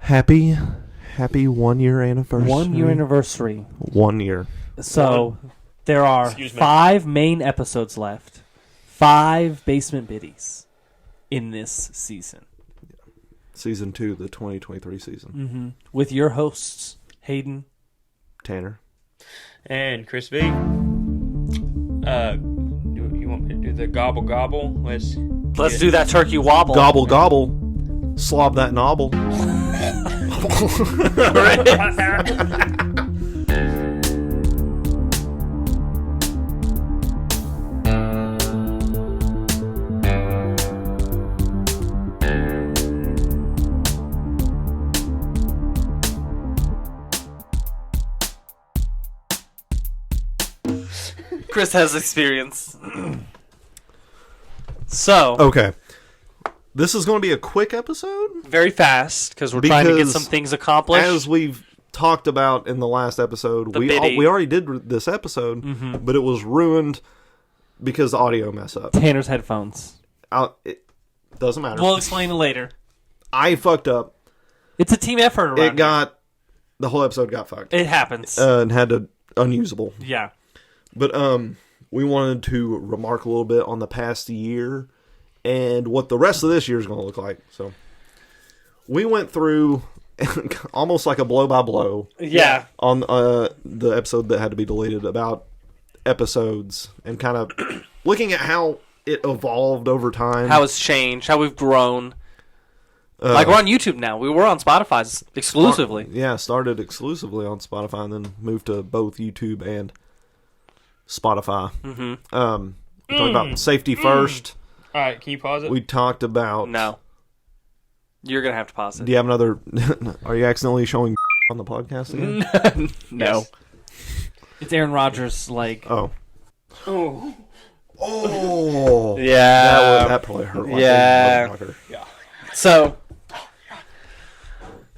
Happy 1 year anniversary. 1 year anniversary. 1 year. So there are 5 main episodes left. 5 basement biddies in this season. Season 2, the 2023 season. Mm-hmm. With your hosts, Hayden, Tanner, and Chris V. You want me to do the gobble gobble? Let's do that turkey wobble. Gobble gobble. Slob that nobble. Chris has experience. So, Okay. This is going to be a quick episode. very fast because we're trying to get some things accomplished. As we've talked about in the last episode, The we biddy. already did this episode, but it was ruined because the audio mess up. Tanner's headphones. It doesn't matter. We'll explain it later. I fucked up. It's a team effort around The whole episode got fucked. It happens. And had to unusable. Yeah. But we wanted to remark a little bit on the past year and what the rest of this year is going to look like. So we went through almost like a blow by blow. Yeah. On the episode that had to be deleted about episodes and kind of looking at how it evolved over time. How it's changed, how we've grown. Like we're on YouTube now. We were on Spotify exclusively. Started exclusively on Spotify and then moved to both YouTube and Spotify. Mm-hmm. We talked about safety first. All right, can you pause it? We talked about... No. You're going to have to pause it. Do you have another... Are you accidentally showing on the podcast again? No. Yes. It's Aaron Rodgers' leg. Oh. Yeah. That probably hurt. Like Yeah. yeah. So,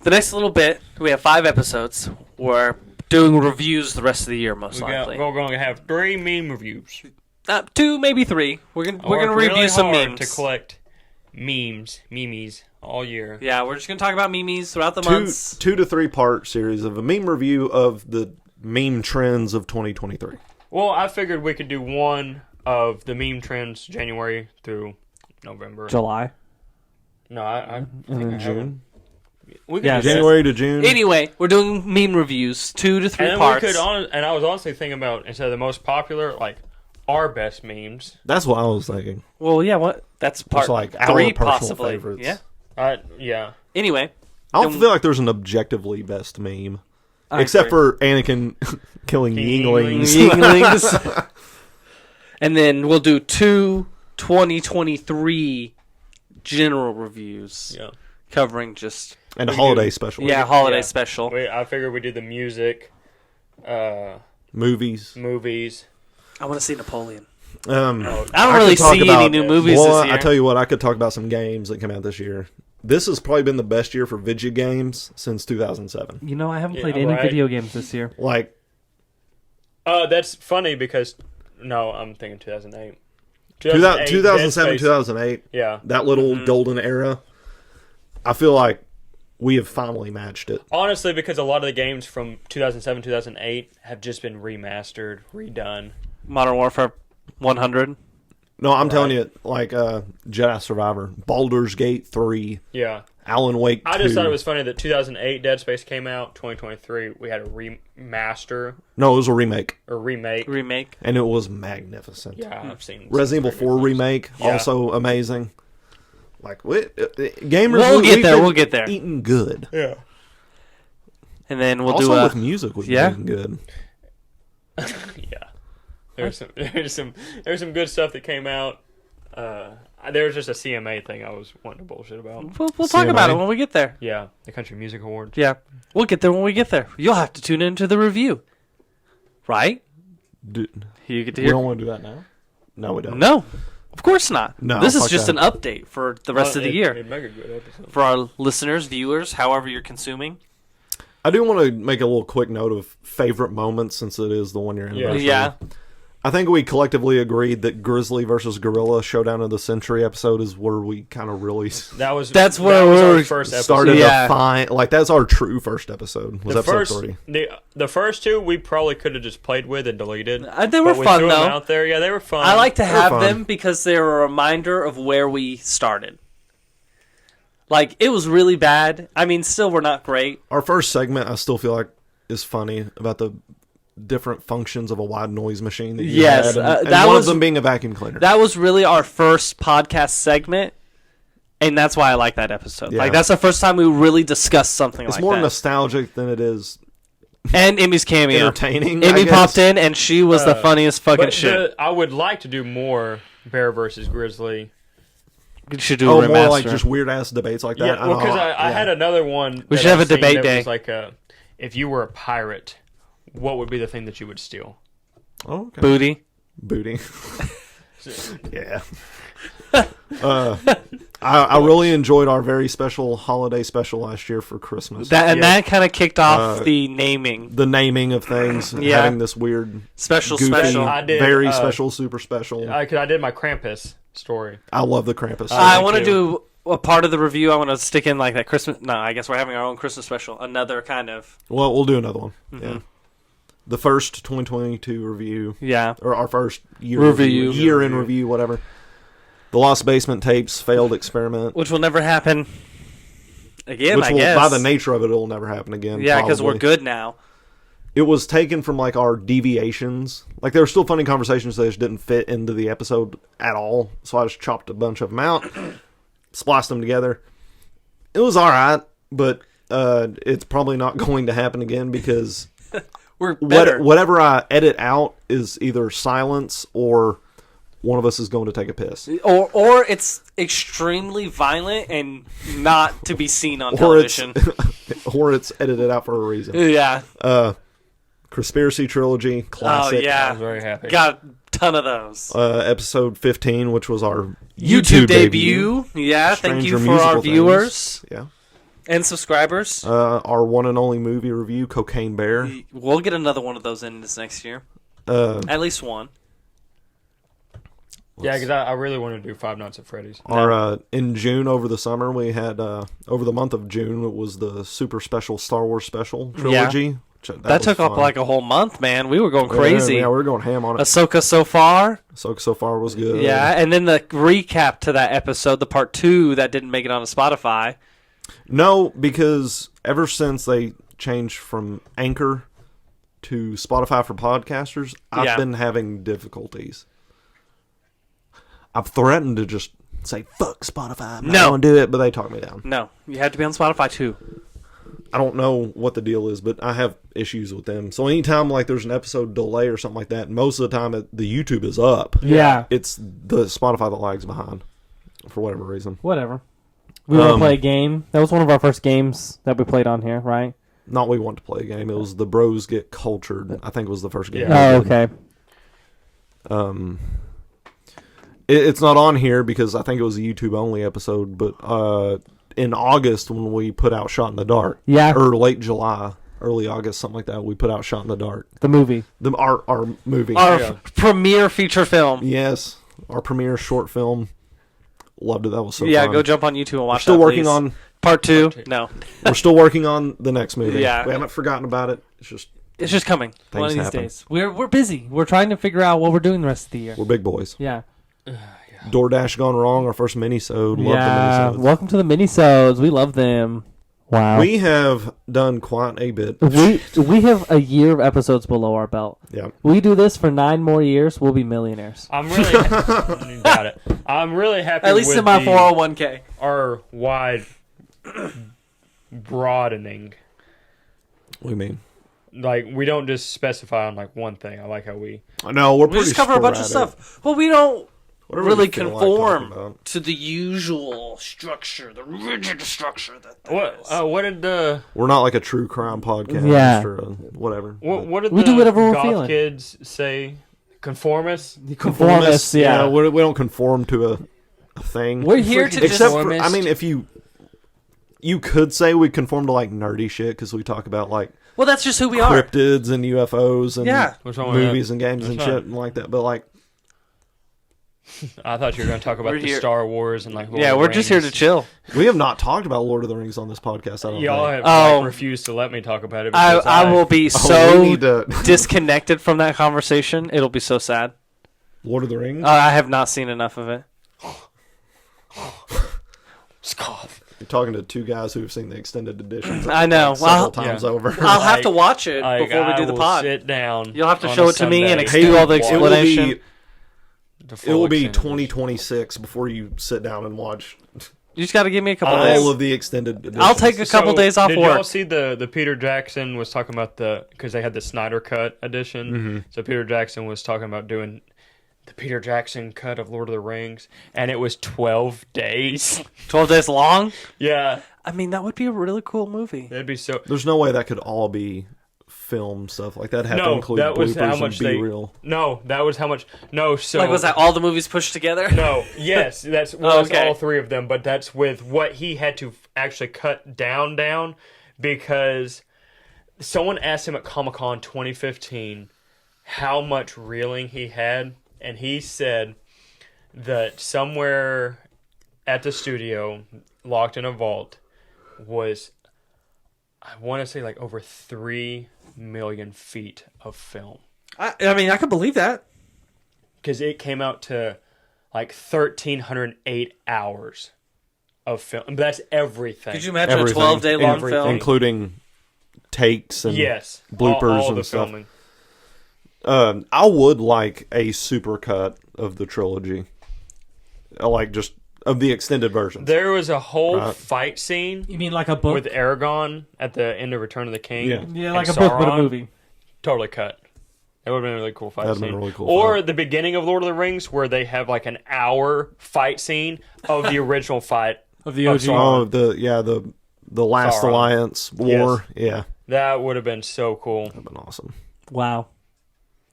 the next little bit, we have 5 episodes. We're doing reviews the rest of the year, most likely. We're going to have 3 meme reviews. 2, maybe 3. We're gonna review some memes to collect memes all year. Yeah, we're just gonna talk about memes throughout the months. 2 to 3 part series of a meme review of the meme trends of 2023. Well, I figured we could do one of the meme trends January through November. July. No, I think In June. We could Yeah, do January to June. Anyway, we're doing meme reviews, 2 to 3 and parts. and I was honestly thinking about, instead of the most popular, like our best memes. That's what I was thinking. Well, yeah, what? That's part It's like 3, our personal possibly. favorites. Yeah. Yeah. Anyway, I don't feel like there's an objectively best meme. I Except agree. for Anakin killing Yinglings. Yinglings. And then we'll do 2 2023 general reviews. Yeah. Covering just... And a holiday special. Yeah, holiday special. I figured we did the music, Movies. movies. I want to see Napoleon. I I don't could really talk see about- any new movies Well, this year. I tell you what, I could talk about some games that came out this year. This has probably been the best year for video games since 2007. You know, I haven't Yeah, played any right. video games this year. Like, That's funny because, no, I'm thinking 2008. 2007, Dead Space. 2008, Yeah. that little golden era, I feel like we have finally matched it. Honestly, because a lot of the games from 2007, 2008 have just been remastered, redone. Modern Warfare 100. No, I'm telling you, like Jedi Survivor, Baldur's Gate 3, Yeah. Alan Wake 2. I just thought it was funny that 2008 Dead Space came out, 2023 we had a remaster No, it was a remake, or remake. Remake. and it was magnificent. Yeah, I've seen Resident Evil 4 remake, Yeah. also amazing. Like, gamers, We'll get we've there, been we'll get there. Eating good. Yeah. And then we'll Also do a... with music, we've Yeah? been eating good. Yeah. There's some good stuff that came out. There was just a CMA thing I was wanting to bullshit about. We'll talk CMA. about it when we get there. Yeah, the Country Music Awards. Yeah. We'll get there when we get there. You'll have to tune into the review. Right? You get to We hear... don't want to do that now? No, we don't. No. Of course not. No, This is fuck just that. an update for the rest of the year. It'd make a good episode. For our listeners, viewers, however you're consuming. I do want to make a little quick note of favorite moments since it is the 1 year anniversary. Yeah. I think we collectively agreed that Grizzly versus Gorilla Showdown of the Century episode is where we kind of really That's where we our first episode. started to find, like, that's our true first episode. Was The episode 3. the first two we probably could have just played with and deleted. They were but we fun threw them though. out there. Yeah, they were fun. I like to have fun. them because they're a reminder of where we started. Like, it was really bad. I mean, still, we're not great. Our first segment, I still feel like, is funny about the different functions of a wide noise machine that you Yes, had, and that one was- of them being a vacuum cleaner. That was really our first podcast segment, and that's why I like that episode. Yeah. Like, that's the first time we really discussed something It's like more that. nostalgic than it is And Emmy's cameo. entertaining. I Emmy guess. popped in, and she was the funniest fucking But shit. I would like to do more Bear versus Grizzly. We should do a Oh, remaster. more like just weird ass debates like that. Yeah, well, because I yeah. had another one. We that should have I've a debate seen that day. Was like, if you were a pirate, what would be the thing that you would steal? Oh, okay. Booty. Booty. Yeah. I really enjoyed our very special holiday special last year for Christmas. That kind of kicked off the naming. The naming of things, Yeah. having this weird, Special, goofy, special. I did, very special, super special. Because I did my Krampus story. I love the Krampus. I me want to too. do a part of the review. I want to stick in like that Christmas. No, I guess we're having our own Christmas special. Another kind of. Well, we'll do another one. Yeah. The first 2022 review, Yeah. or our first year Review. year in review, whatever. The Lost Basement Tapes failed experiment, Which will never happen again, which I will, guess. by the nature of it, it'll never happen again. Yeah, because we're probably. good now. It was taken from like our deviations. Like there were still funny conversations that just didn't fit into the episode at all. So I just chopped a bunch of them out, spliced them together. It was all right, but it's probably not going to happen again because We're better. whatever I edit out is either silence or one of us is going to take a piss. Or it's extremely violent and not to be seen on Or it's, television. or it's edited out for a reason. Yeah. Conspiracy Trilogy, classic. Oh, yeah. I was very happy. Got a ton of those. Episode 15, which was our YouTube debut. Yeah, thank you Stranger for our Musical viewers Things. Yeah. and subscribers. Our one and only movie review, Cocaine Bear. We'll get another one of those in this next year. At least one. Yeah, because I really want to do Five Nights at Freddy's. Our in June over the summer we had over the month of June it was the super special Star Wars special trilogy. That took up like a whole month, man. We were going crazy. Yeah, we were going ham on it. Ahsoka so far. So far was good. Yeah, and then the recap to that episode, the part 2 that didn't make it onto Spotify. No, because ever since they changed from Anchor to Spotify for podcasters, I've been having difficulties. I've threatened to just say, fuck Spotify. I'm not going to do it, but they talk me down. No, you have to be on Spotify too. I don't know what the deal is, but I have issues with them. So anytime like there's an episode delay or something like that, most of the time the YouTube is up. Yeah. It's the Spotify that lags behind for whatever reason. Whatever. We want to play a game. That was one of our first games that we played on here, right? Not we want to play a game. It was the Bros Get Cultured. I think it was the first game. Yeah. Oh, we did. okay. It's not on here because I think it was a YouTube only episode, but in August when we put out Shot in the Dark, Yeah. or late July, early August, something like that, we put out Shot in the Dark. The movie. Our movie. Our premiere feature film. Yes, our premiere short film. Loved it. That was so Yeah, fun. go jump on YouTube and watch Still that, working please. on. Part 2. No. We're still working on the next movie. Yeah. We haven't forgotten about it. It's just It's just coming. things One of these happen. days. We're busy. We're trying to figure out what we're doing the rest of the year. We're big boys. Yeah. DoorDash gone wrong. Our first mini-sode. Love Yeah. the mini-sodes. Welcome to the mini-sodes. We love them. Wow. We have done quite a bit. We have a year of episodes below our belt. Yeah. We do this for 9 more years, we'll be millionaires. I'm really got it. I'm really happy. At least with in my the- 401k. our wide broadening. What do you mean? Like we don't just specify on like one thing. I like how we. No, we're We pretty just cover a bunch of sporadic. stuff. Well, we don't Whatever really we feel like conform talking about. to the usual structure, the rigid structure that there What? is. What did the We're not like a true crime podcast Yeah. or whatever. what did We the do whatever we're goth feeling. kids say? Conformists. Conformists, yeah. we don't conform to a thing. We're here to Except just... for, I mean, if you you could say we conform to like nerdy shit because we talk about like Well, that's just who we are. cryptids and UFOs and Yeah. What's wrong with movies that? and games and That's shit and like that. But like, I thought you were going to talk about We're the here. Star Wars and like. Lord Yeah, of the we're just here to Rings. chill. we have not talked about Lord of the Rings on this podcast. I don't Y'all think. have Oh. refused to let me talk about it. I because I will be we so need to disconnected from that conversation. It'll be so sad. Lord of the Rings. I have not seen enough of it. Scoff. You're talking to two guys who have seen the extended editions. I know. Several Well, times yeah. over. I'll have Like- to watch it Like, before we do the I will pod. Sit down. You'll have to on show a it to me and Sunday do all the and watch It will explanation. be the it full will be extended 2026 before you sit down and watch You just got to give me a couple all days. all of the extended editions. I'll take a couple days off did work. y'all see the Peter Jackson was talking about because they had the Snyder Cut edition. Mm-hmm. So Peter Jackson was talking about doing the Peter Jackson cut of Lord of the Rings, and it was 12 days. 12 days long? Yeah, I mean, that would be a really cool movie. that'd be so. There's no way that could all be film stuff like that. Have to No, include that was bloopers how much and be they. real. No, that was how much. No, so Like, was that all the movies pushed together? No, yes, that's Okay. all three of them, but that's with what he had to actually cut down because someone asked him at Comic-Con 2015 how much reeling he had, and he said that somewhere at the studio, locked in a vault, was, I want to say, like over 3 million feet of film. I mean, I could believe that. Because it came out to like 1,308 hours of film. But that's everything. Could you imagine Everything. a 12-day long Everything. film? Including takes and Yes. bloopers all and the stuff. filming. I would like a super cut of the trilogy. Like just of the extended versions. There was a whole Right. fight scene You mean like a book? with Aragon at the end of Return of the King. Yeah. Yeah, and like a book, but a Sauron. movie. Totally cut. It would have been a really cool fight That'd scene. have been a really cool or fight. the beginning of Lord of the Rings where they have like an hour fight scene of the original fight. Of the Of OG. Sauron. The Last Sauron. Alliance War. Yeah. That would have been so cool. That'd been awesome. Wow.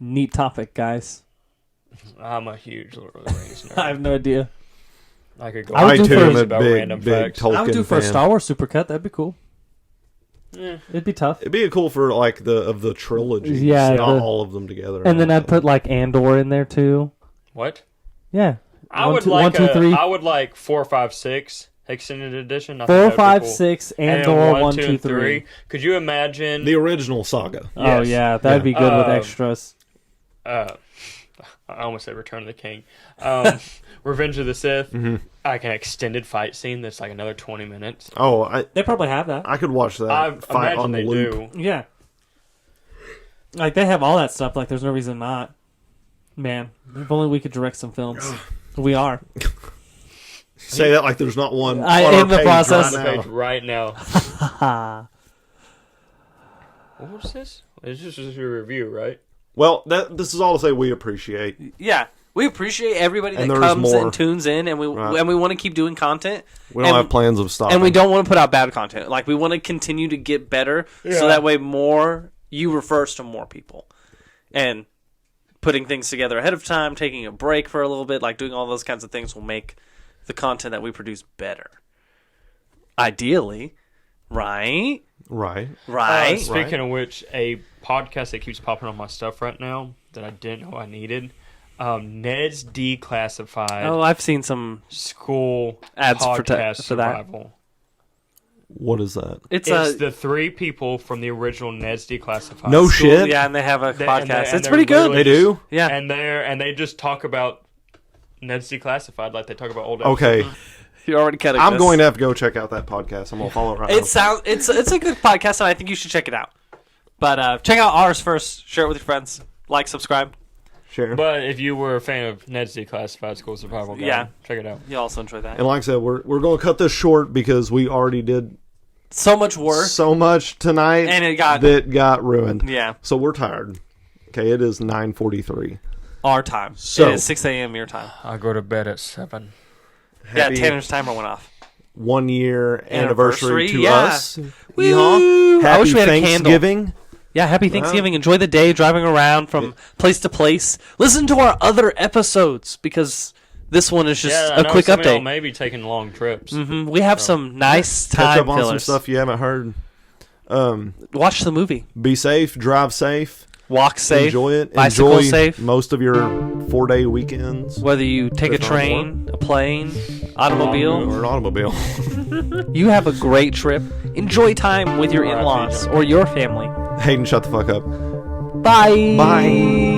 Neat topic, guys. I'm a huge Lord of the Rings nerd. I have no idea. I could go I would on do days for- about random facts. Tolkien I would do for a fan. Star Wars supercut. That'd be cool. Yeah. It'd be tough. It'd be cool for like the trilogy. Yeah, not the- all of them together. And then I'd put like Andor in there too. What? Yeah. I One, would two- like 1, 2, 3. I would like 4, 5, 6 extended edition. I think 4, that'd be 5, cool. 6, And Andor, then 1, 2, 3. Could you imagine? the original saga. Oh Yes. yeah, that'd be good with Um, extras. I almost said Return of the King. Revenge of the Sith. Like an extended fight scene that's like another 20 minutes. Oh, I They probably have that. I could watch that I fight imagine on the they loop. do. Yeah. Like they have all that stuff. Like there's no reason not. Man, if only we could direct some films. We are. Say that like there's not one I- on in our the page process. right Page now. right now. Ha. What was this? It's just a review, right? Well, this is all to say we appreciate. Yeah, we appreciate everybody that And there is comes more. and tunes in, and we Right. want to keep doing content. We don't And- have plans of stopping. And we don't want to put out bad content. Like we want to continue to get better, Yeah. so that way you refers to more people, and putting things together ahead of time, taking a break for a little bit, like doing all those kinds of things will make the content that we produce better. Ideally, right? Right. Right. Speaking of which, a podcast that keeps popping on my stuff right now that I didn't know I needed. Ned's Declassified Oh, I've seen some School ads for Podcast for that. Survival. What is that? It's It's a the three people from the original Ned's Declassified. No School, shit. yeah, and they have a They- podcast. and they- and It's they're pretty good. literally They do? Yeah, And they just talk about Ned's Declassified like they talk about old Okay. you're already cutting. I'm this. going to have to go check out that podcast. I'm going to follow it right It sounds it's a good podcast, and I think you should check it out. But check out ours first. Share it with your friends. Like, subscribe. now. Share. But if you were a fan of Ned's Declassified School Survival Guide, Yeah. check it out. You'll also enjoy that. And like I said, we're going to cut this short because we already did So much work, so much tonight and it got that got ruined. yeah So we're tired. Okay, it is 9:43. our time. So- It is 6 a.m. your time. I go to bed at 7. Yeah, Happy Tanner's timer went off. 1 year anniversary to yeah. us. Woo! Yeehaw. I wish we had a Happy candle. Thanksgiving. Yeah, happy Thanksgiving. Enjoy the day driving around from place to place. Listen to our other episodes because This one is just Yeah, I a know quick some of y'all update. may be taking long trips. We have some nice Catch time up on some fillers. stuff you haven't heard. Watch the movie. Be safe, drive safe, Walk safe. enjoy it. Bicycle Enjoy safe. most of your 4-day weekends. Whether you take a If not train, a plane, automobile, Or an automobile. you have a great trip. Enjoy time with your All right, in-laws Peter. or your family. Hayden, shut the fuck up. Bye. Bye.